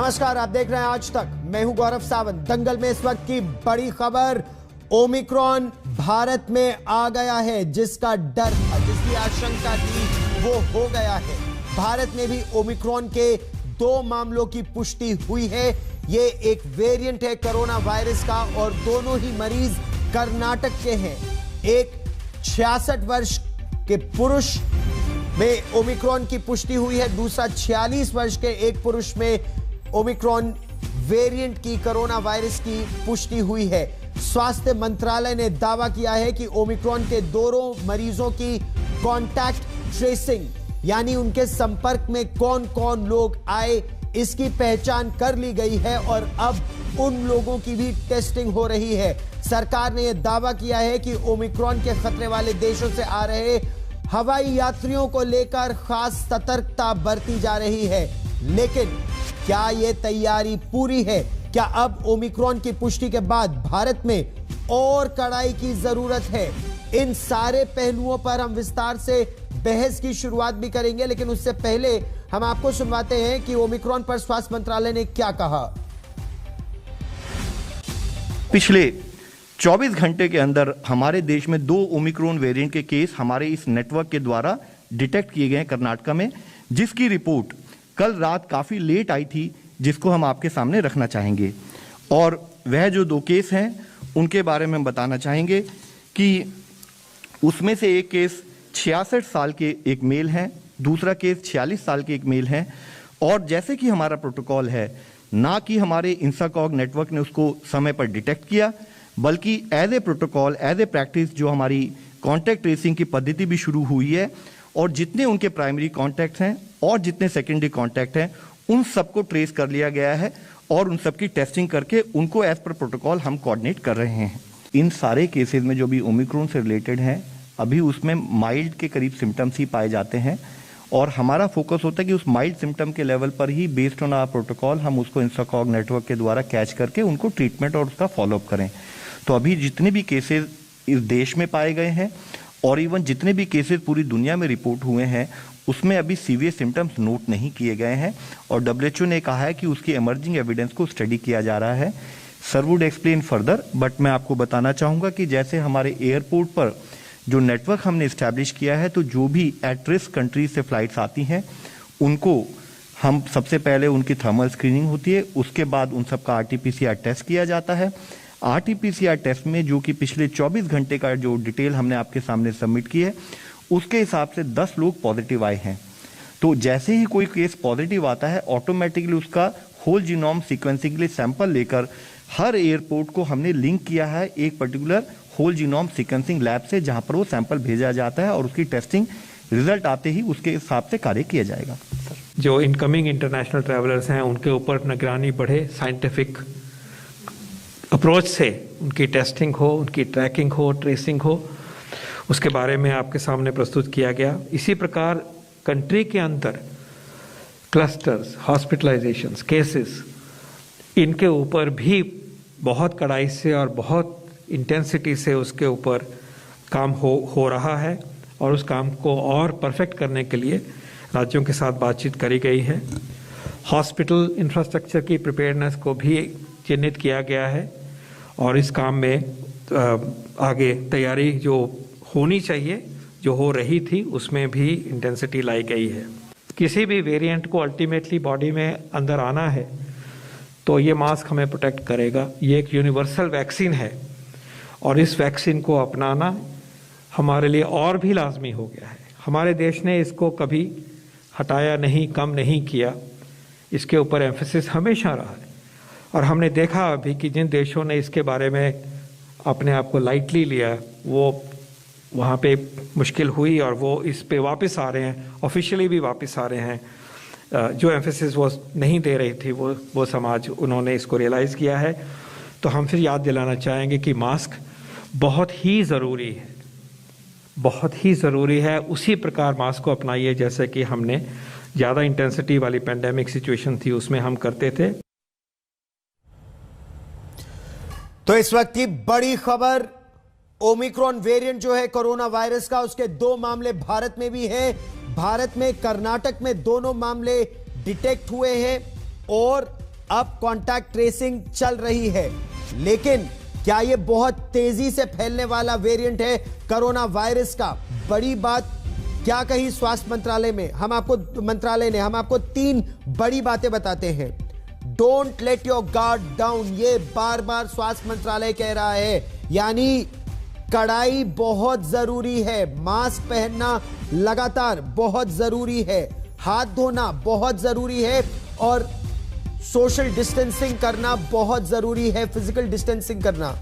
नमस्कार, आप देख रहे हैं आज तक। मैं हूं गौरव सावंत। दंगल में इस वक्त की बड़ी खबर, ओमिक्रॉन भारत में आ गया है। जिसका डर था, जिसकी आशंका थी, वो हो गया है। भारत में भी ओमिक्रॉन के 2 मामलों की पुष्टि हुई है। ये एक वेरिएंट है कोरोना वायरस का और दोनों ही मरीज कर्नाटक के हैं। एक 66 वर्ष के पुरुष में ओमिक्रॉन की पुष्टि हुई है, दूसरा 46 वर्ष के एक पुरुष में ओमिक्रॉन वेरिएंट की कोरोना वायरस की पुष्टि हुई है। स्वास्थ्य मंत्रालय ने दावा किया है कि ओमिक्रॉन के दोनों मरीजों की कॉन्टैक्ट ट्रेसिंग यानी उनके संपर्क में कौन कौन लोग आए, इसकी पहचान कर ली गई है और अब उन लोगों की भी टेस्टिंग हो रही है। सरकार ने यह दावा किया है कि ओमिक्रॉन के खतरे वाले देशों से आ रहे हवाई यात्रियों को लेकर खास सतर्कता बरती जा रही है। लेकिन क्या यह तैयारी पूरी है? क्या अब ओमिक्रॉन की पुष्टि के बाद भारत में और कड़ाई की जरूरत है? इन सारे पहलुओं पर हम विस्तार से बहस की शुरुआत भी करेंगे, लेकिन उससे पहले हम आपको सुनवाते हैं कि ओमिक्रॉन पर स्वास्थ्य मंत्रालय ने क्या कहा। पिछले 24 घंटे के अंदर हमारे देश में 2 ओमिक्रॉन वेरिएंट के केस हमारे इस नेटवर्क के द्वारा डिटेक्ट किए गए कर्नाटक में, जिसकी रिपोर्ट कल रात काफ़ी लेट आई थी, जिसको हम आपके सामने रखना चाहेंगे। और वह जो 2 केस हैं उनके बारे में हम बताना चाहेंगे कि उसमें से एक केस 66 साल के एक मेल हैं, दूसरा केस 46 साल के एक मेल हैं। और जैसे कि हमारा प्रोटोकॉल है, ना कि हमारे इंसाकॉग नेटवर्क ने उसको समय पर डिटेक्ट किया, बल्कि as a protocol, as a practice जो हमारी कॉन्टैक्ट ट्रेसिंग की पद्धति भी शुरू हुई है और जितने उनके प्राइमरी कॉन्टैक्ट हैं और जितने सेकेंडरी कॉन्टैक्ट हैं उन सबको ट्रेस कर लिया गया है और उन सबकी टेस्टिंग करके उनको एज पर प्रोटोकॉल हम कोऑर्डिनेट कर रहे हैं। इन सारे केसेस में जो भी ओमिक्रॉन से रिलेटेड हैं, अभी उसमें माइल्ड के करीब सिम्टम्स ही पाए जाते हैं और हमारा फोकस होता है कि उस माइल्ड सिम्टम के लेवल पर ही बेस्ड ऑन आवर प्रोटोकॉल हम उसको इंसाकॉग नेटवर्क के द्वारा कैच करके उनको ट्रीटमेंट और उसका फॉलोअप करें। तो अभी जितने भी केसेस इस देश में पाए गए हैं और इवन जितने भी केसेस पूरी दुनिया में रिपोर्ट हुए हैं, उसमें अभी सीवियर सिम्टम्स नोट नहीं किए गए हैं और WHO ने कहा है कि उसकी इमर्जिंग एविडेंस को स्टडी किया जा रहा है। Sir would explain further, but मैं आपको बताना चाहूँगा कि जैसे हमारे एयरपोर्ट पर जो नेटवर्क हमने इस्टेब्लिश किया है, तो जो भी एट रिस्क कंट्रीज से फ्लाइट्स आती हैं उनको हम सबसे पहले उनकी थर्मल स्क्रीनिंग होती है, उसके बाद उन सबका RT-PCR टेस्ट किया जाता है। RT-PCR टेस्ट में जो कि पिछले 24 घंटे का जो डिटेल हमने आपके सामने सबमिट की है, उसके हिसाब से 10 लोग पॉजिटिव आए हैं। तो जैसे ही कोई केस पॉजिटिव आता है, ऑटोमेटिकली उसका होल जीनोम सीक्वेंसिंग के लिए सैंपल लेकर हर एयरपोर्ट को हमने लिंक किया है एक particular whole genome sequencing lab से, जहां पर वो सैंपल भेजा जाता है और उसकी टेस्टिंग रिजल्ट आते ही उसके हिसाब से कार्य किया जाएगा। जो इनकमिंग इंटरनेशनल ट्रैवलर्स हैं उनके ऊपर निगरानी बढ़े, साइंटिफिक अप्रोच से उनकी टेस्टिंग हो, उनकी ट्रैकिंग हो, ट्रेसिंग हो, उसके बारे में आपके सामने प्रस्तुत किया गया। इसी प्रकार कंट्री के अंदर क्लस्टर्स, हॉस्पिटलाइजेशंस, केसेस, इनके ऊपर भी बहुत कड़ाई से और बहुत इंटेंसिटी से उसके ऊपर काम हो रहा है और उस काम को और परफेक्ट करने के लिए राज्यों के साथ बातचीत करी गई है। हॉस्पिटल इंफ्रास्ट्रक्चर की प्रिपेयरनेस को भी चिन्हित किया गया है और इस काम में आगे तैयारी जो होनी चाहिए, जो हो रही थी, उसमें भी इंटेंसिटी लाई गई है। किसी भी वेरिएंट को अल्टीमेटली बॉडी में अंदर आना है तो ये मास्क हमें प्रोटेक्ट करेगा। ये एक यूनिवर्सल वैक्सीन है और इस वैक्सीन को अपनाना हमारे लिए और भी लाजमी हो गया है। हमारे देश ने इसको कभी हटाया नहीं, कम नहीं किया, इसके ऊपर एम्फेसिस हमेशा रहा है। और हमने देखा अभी कि जिन देशों ने इसके बारे में अपने आप को लाइटली लिया, वो वहाँ पे मुश्किल हुई और वो इस पे वापस आ रहे हैं, ऑफिशियली भी वापस आ रहे हैं। जो एम्फेसिस वो नहीं दे रही थी, वो समाज, उन्होंने इसको रियलाइज़ किया है। तो हम फिर याद दिलाना चाहेंगे कि मास्क बहुत ही ज़रूरी है, बहुत ही ज़रूरी है। उसी प्रकार मास्क को अपनाइए जैसे कि हमने ज़्यादा इंटेंसिटी वाली पेंडेमिक सिचुएशन थी उसमें हम करते थे। तो इस वक्त की बड़ी खबर, ओमिक्रॉन वेरिएंट जो है कोरोना वायरस का, उसके 2 मामले भारत में भी हैं। भारत में कर्नाटक में दोनों मामले डिटेक्ट हुए हैं और अब कॉन्टैक्ट ट्रेसिंग चल रही है, लेकिन क्या यह बहुत तेजी से फैलने वाला वेरिएंट है कोरोना वायरस का? बड़ी बात क्या कही स्वास्थ्य मंत्रालय में, हम आपको 3 बड़ी बातें बताते हैं। Don't let your guard down, ये बार बार स्वास्थ्य मंत्रालय कह रहा है, यानी कड़ाई बहुत जरूरी है, मास्क पहनना लगातार बहुत जरूरी है, हाथ धोना बहुत जरूरी है और सोशल डिस्टेंसिंग करना बहुत जरूरी है, फिजिकल डिस्टेंसिंग करना।